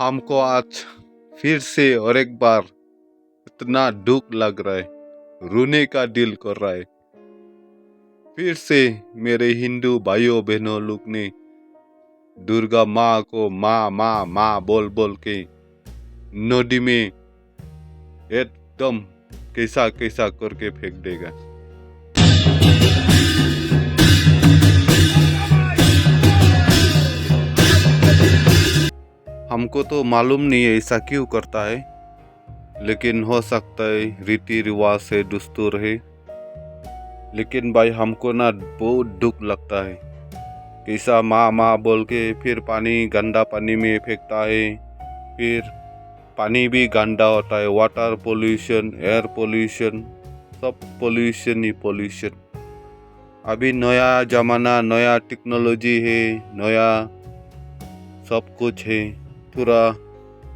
हमको आज फिर से और एक बार इतना दुख लग रहा है, रोने का दिल कर रहा है। फिर से मेरे हिंदू भाइयों बहनों लोग ने दुर्गा माँ को माँ माँ माँ बोल बोल के नदी में एकदम कैसा कैसा करके फेंक देगा। हमको तो मालूम नहीं है ऐसा क्यों करता है, लेकिन हो सकता है रीति रिवाज है, दस्तूर है। लेकिन भाई हमको ना बहुत दुख लगता है, कैसा माँ माँ बोल के फिर पानी गंदा पानी में फेंकता है। फिर पानी भी गंदा होता है, वाटर पोल्यूशन, एयर पोल्यूशन, सब पोल्यूशन ही पोल्यूशन। अभी नया ज़माना, नया टेक्नोलॉजी है, नया सब कुछ है। थोड़ा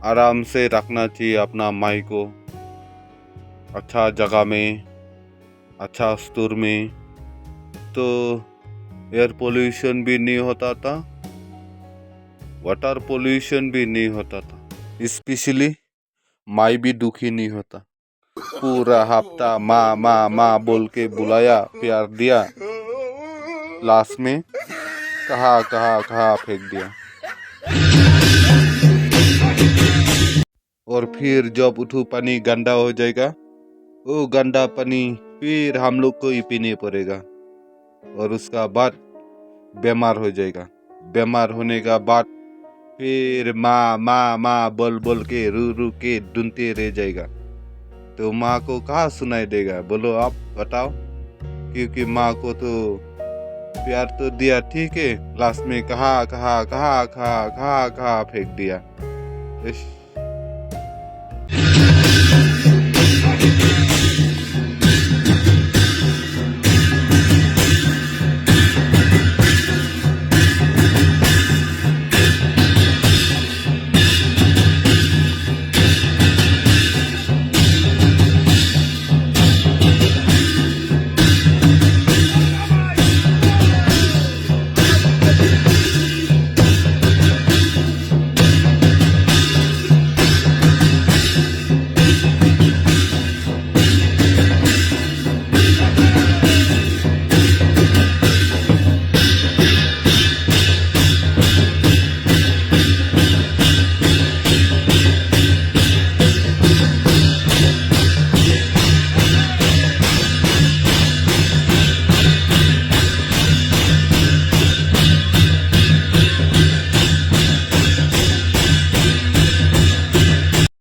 आराम से रखना चाहिए अपना माई को, अच्छा जगह में, अच्छा स्टोर में, तो एयर पोल्यूशन भी नहीं होता था, वाटर पोल्यूशन भी नहीं होता था, स्पेशली माई भी दुखी नहीं होता। पूरा हफ्ता माँ माँ माँ बोल के बुलाया, प्यार दिया, लास्ट में कहाँ कहाँ कहाँ फेंक दिया। और फिर जब उठू पानी गंदा हो जाएगा, वो गंदा पानी फिर हम लोग को ही पीने पड़ेगा, और उसका बाद बीमार हो जाएगा। बीमार होने का बाद फिर माँ माँ माँ बोल बोल के रू रू के ढूंढते रह जाएगा। तो माँ को कहाँ सुनाई देगा, बोलो आप बताओ। क्योंकि माँ को तो प्यार तो दिया, ठीक है, लास्ट में कहाँ कहाँ कहाँ कहाँ कहाँ कहाँ फेंक दिया।